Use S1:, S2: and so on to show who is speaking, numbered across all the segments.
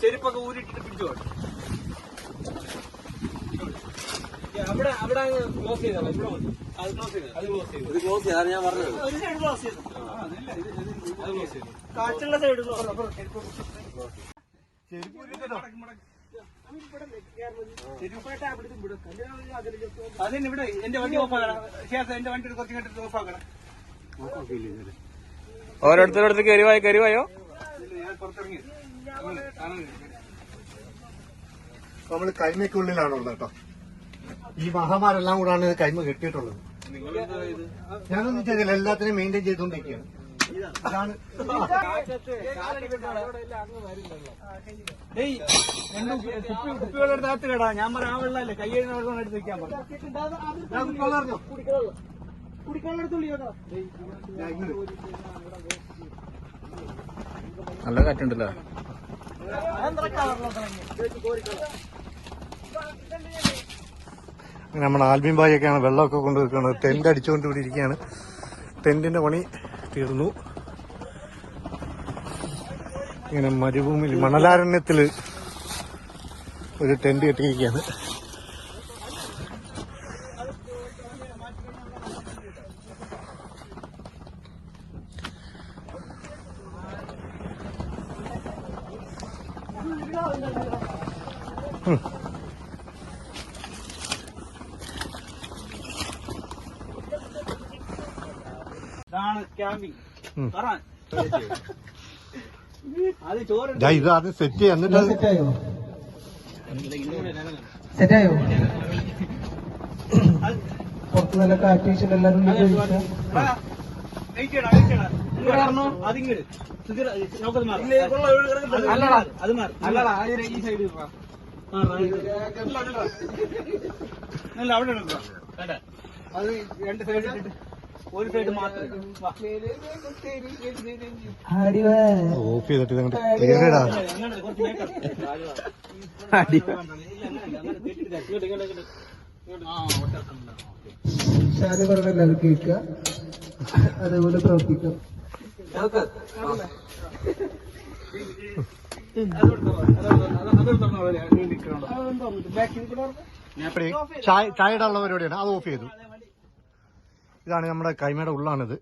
S1: ചെരുപ്പൊക്കെ ഊരിട്ടിട്ട് പിടിച്ചോ. അവിടെ അവിടെ ക്ലോസ് ചെയ്തോ. ഇവിടെ മതി. അത് ക്ലോസ് ചെയ്ത് അത് ക്ലോസ് ചെയ്തു. ഇത് ക്ലോസ് ചെയ്താണ് ഞാൻ പറഞ്ഞത്. ഒരു സൈഡ് ക്ലോസ് ചെയ്തു. അത് ക്ലോസ് ചെയ്തു. കാറ്റുള്ള സൈഡ് അതിന് ഇവിടെ എന്റെ വണ്ടി ഓഫ് ആക്കണം. ശേഷം എന്റെ വണ്ടി കുറച്ച് കണ്ടിട്ട് ഓഫ് ആക്കണം.
S2: ഓരോരുത്തരോടത്ത് കയറിവായോ.
S1: ഞാൻ പുറത്തിറങ്ങി
S3: നമ്മള് കൈമയ്ക്കുള്ളിലാണുള്ളത് കേട്ടോ. ഈ മഹാമാരെല്ലാം കൂടാണ് കൈമ കെട്ടിയിട്ടുള്ളത്. ഞാനൊന്നും ചെയ്തില്ല, എല്ലാത്തിനും മെയിൻറ്റെയിൻ ചെയ്തുകൊണ്ടിരിക്കുകയാണ്. അതാണ്
S1: കുപ്പികളുടെ അകത്ത് കേടാ. ഞാൻ പറയാം ആ വെള്ളമല്ലേ കൈ വെള്ളം എടുത്ത് വെക്കാൻ പറഞ്ഞു.
S2: നല്ല കാറ്റുണ്ടല്ലോ.
S3: നമ്മുടെ ആൽബിൻ ബായൊക്കെയാണ് വെള്ളമൊക്കെ കൊണ്ടുവെക്കുന്നത്. ടെന്റ് അടിച്ചുകൊണ്ട് ഇവിടെ ഇരിക്കുകയാണ്. ടെന്റിന്റെ പണി തീർന്നു. ഇങ്ങനെ മരുഭൂമിയിൽ മണലാരണ്യത്തില് ഒരു ടെന്റ് കെട്ടിയിരിക്കുകയാണ്.
S1: ഇതാണ് ക്യാമ്പിംഗ്. അത് ചോറ്
S3: ഇത് അത് സെറ്റ് ചെയ്യാം. എന്നിട്ട്
S4: സെറ്റായോ? പുറത്ത് നല്ല കാറ്റ് വീശിട്ട് എല്ലാവരും
S1: അതിങ്ങട് അത് മാറി ഈ സൈഡ് അല്ല അവിടെ അത് രണ്ട് സൈഡ് ഇട്ടിട്ട് ഒരു സൈഡ് മാത്രം
S3: ഓഫ് ചെയ്തിട്ട് ക്ലിയർ ഇടാ.
S4: ഷാനി പറഞ്ഞ എല്ലാവരും കേൾക്കുക, അതേപോലെ പ്രവർത്തിക്കാം.
S3: ചായയുടെ ഉള്ള പരിപാടിയാണ്, അത് ഓഫ് ചെയ്തു. ഇതാണ് നമ്മുടെ കൈമയുടെ ഉള്ളാണിത്.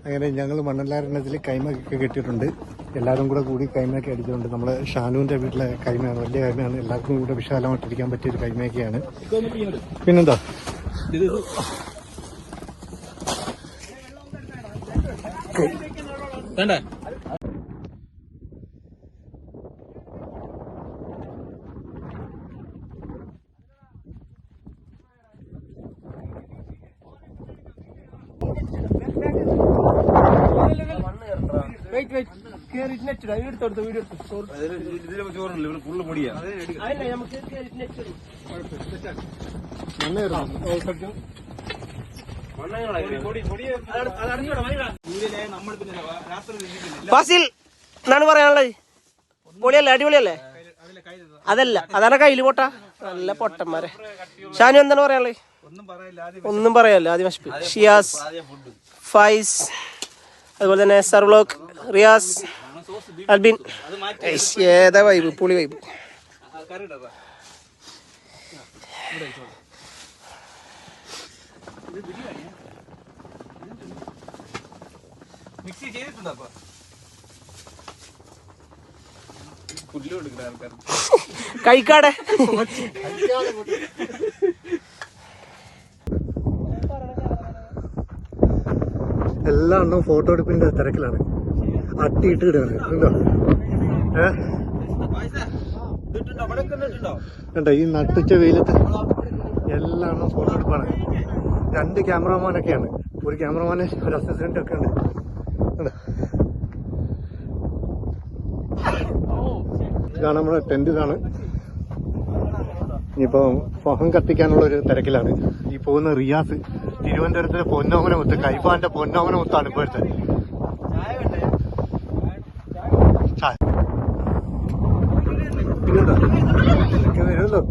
S3: അങ്ങനെ ഞങ്ങൾ മണ്ണലാരണ്യത്തിൽ കൈമയൊക്കെ കെട്ടിയിട്ടുണ്ട്. എല്ലാവരും കൂടി കൈമയൊക്കെ അടിച്ചിട്ടുണ്ട്. നമ്മള് ഷാനുവിന്റെ വീട്ടിലെ കൈമയാണ്, വലിയ കൈമയാണ്. എല്ലാവർക്കും കൂടെ വിശാലമായിട്ടിരിക്കാൻ പറ്റിയൊരു കൈമയൊക്കെയാണ്. പിന്നെന്താ
S1: വേണ്ട ഫുള്ള് പൊടിയാ.
S5: ഫാസിൽ എന്നാണ് പറയാനുള്ളത്. പൊളിയല്ലേ, അടിപൊളിയല്ലേ? അതല്ല, അതാണ് കയ്യില് പൊട്ട നല്ല പൊട്ടന്മാരെ. ഷാനു എന്താണ് പറയാനുള്ളത്? ഒന്നും പറയാല്ല. ആദ്യം ഷിയാസ്, ഫൈസ്, അതുപോലെ തന്നെ സർവ്ലോക്, റിയാസ്, അൽബിൻ. ഏതാ വൈബ്, പുളി വൈബ്.
S1: മിക്സി ചെയ്തിട്ടുണ്ടോ?
S5: കഴിക്കാടെ
S3: എല്ലാ എണ്ണവും ഫോട്ടോ എടുപ്പിന്റെ തിരക്കിലാണ്. അട്ടിയിട്ട് ഇടുകയാണ്. കണ്ടോ ഈ നട്ടുച്ച വെയിലത്ത് എല്ലാ എണ്ണവും ഫോട്ടോ എടുപ്പാണ്. 2 ക്യാമറമാനൊക്കെയാണ്. ഒരു ക്യാമറമാന്, ഒരു അസിസ്റ്റന്റ് ഒക്കെ ഉണ്ട്. ഇതാണ് നമ്മുടെ ടെന്റ്. ഇതാണ് ഇനിയിപ്പോ ഫഹം കത്തിക്കാനുള്ള ഒരു തിരക്കിലാണ്. ഈ പോകുന്ന റിയാസ് തിരുവനന്തപുരത്തിലെ പൊന്നോമനമുത്ത്, കൈഫാന്റെ പൊന്നോമനമുത്താണ് ഇപ്പോഴത്തെ. പിന്നെന്താ വരുമല്ലോ.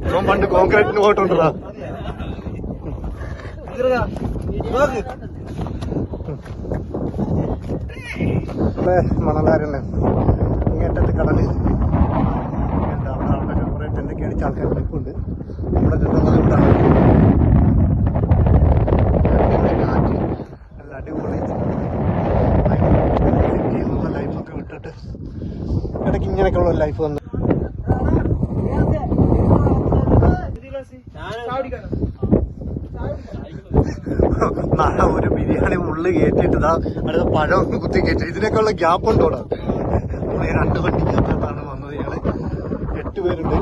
S3: ഇവൻ പണ്ട് കോൺക്രീറ്റിന് പോയിട്ടുണ്ടതാ. ഇവിടെ മണലാരല്ലേ ഇങ്ങേറ്റത്ത് കടല്. അവിടെ കുറെ ടെന്റൊക്കെ അടിച്ച ആൾക്കാർ നിൽപ്പുണ്ട്. നമ്മുടെ ചെറുപ്പം ഇവിടാണ്. കാറ്റ് നല്ല അടിപൊളി സിറ്റിയിലുള്ള ലൈഫൊക്കെ വിട്ടിട്ട് ഇടയ്ക്ക് ഇങ്ങനെയൊക്കെയുള്ള ലൈഫ് വന്ന് ഒരു ബിരിയാണി ഉള്ളിൽ കയറ്റിയിട്ടതാ അടുത്ത പഴം കുത്തി കയറ്റി. ഇതിനൊക്കെയുള്ള ഗ്യാപ്പ് ഉണ്ടോടാ? നമ്മളെ 2 വണ്ടിക്കകത്താണ് വന്നത്. ഞങ്ങള് 8 പേരുണ്ട്.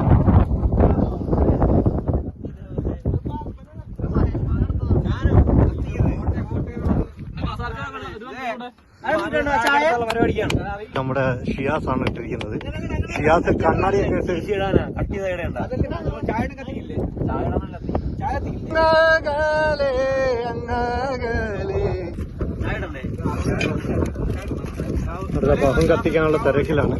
S3: നമ്മുടെ ഷിയാസ് ആണ് ഇട്ടിരിക്കുന്നത്. ഷിയാസ് കണ്ണാടിയൊക്കെ ബഹം കത്തിക്കാനുള്ള തിരക്കിലാണ്.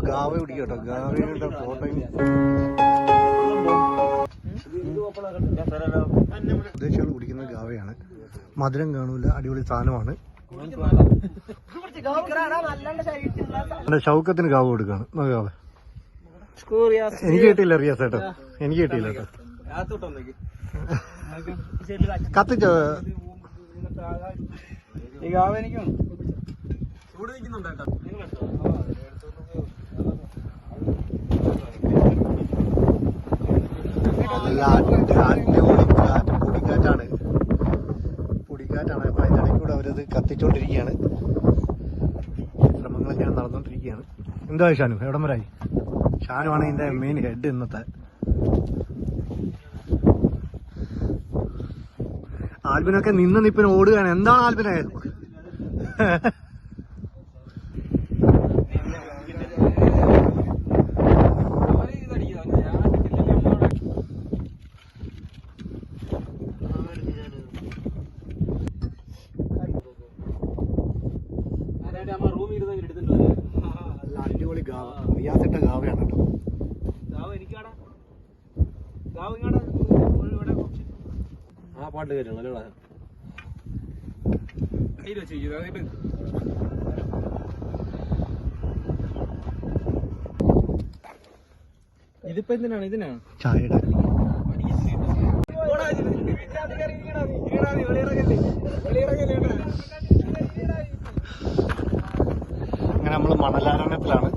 S3: ഗാവ കുടിക്കട്ടോ. ഗാവയുടെ ഫോട്ടോയും ഉദ്ദേശികൾ കുടിക്കുന്ന ഗാവയാണ്. മധുരം കാണൂല, അടിപൊളി സാധനമാണ്. ഷൗക്കത്തിന് ഗാവ കൊടുക്കാണ്. ഗാവ എനിക്ക് കിട്ടിയില്ല റിയാസ് കേട്ടോ, എനിക്ക് കിട്ടിയില്ല കേട്ടോ. കത്തിച്ചോ
S1: ഈ ഗാവ എനിക്കും ചൂട് നിൽക്കുന്നുണ്ട് കേട്ടോ. പൊടിക്കാറ്റാണ്. അപ്പൊ അതിന്റെ ഇടയിൽ കൂടെ അവരത് കത്തിച്ചോണ്ടിരിക്കുകയാണ്. ശ്രമങ്ങളൊക്കെയാണ് നടന്നുകൊണ്ടിരിക്കുകയാണ്. എന്താ ഷാനു, എവിടം വരായി? ഷാനുവാണ് ഇതിന്റെ മെയിൻ ഹെഡ് ഇന്നത്തെ. ആൽബിനൊക്കെ നിന്ന് നിപ്പിന് ഓടുകയാണ്. എന്താണ് ആൽബിനെ? അടിപൊളി ഗാവ, റിയാസിട്ട ഗാവയാണ് കേട്ടോ. ആ പാട്ട് കേട്ടോ. ഇതിപ്പോ ഇതിനാണ് ചായയുടെ അങ്ങനെ നമ്മള് മണലാരണ്യത്തിലാണ്.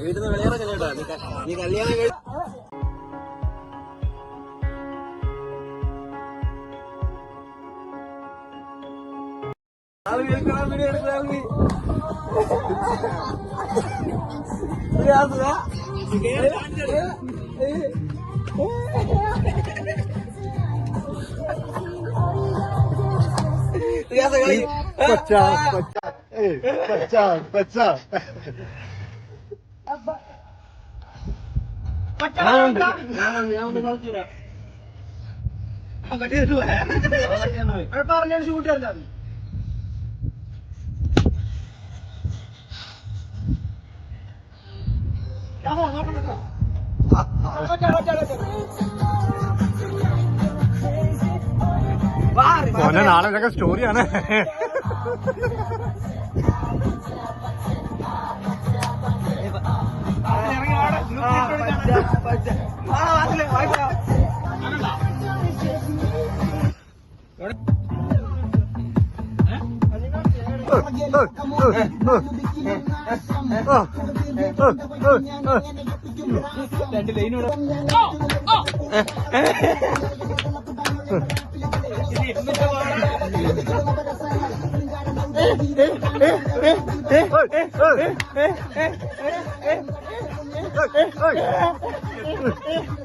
S1: വീട്ടിൽ നിന്ന് വെളിയിറങ്ങല്ലേട്ടോ നീ കല്യാണം പറഞ്ഞ ഷൂട്ട് ചെയ്താൽ നാളെ ഇതൊക്കെ സ്റ്റോറിയാണ്. ഇറങ്ങി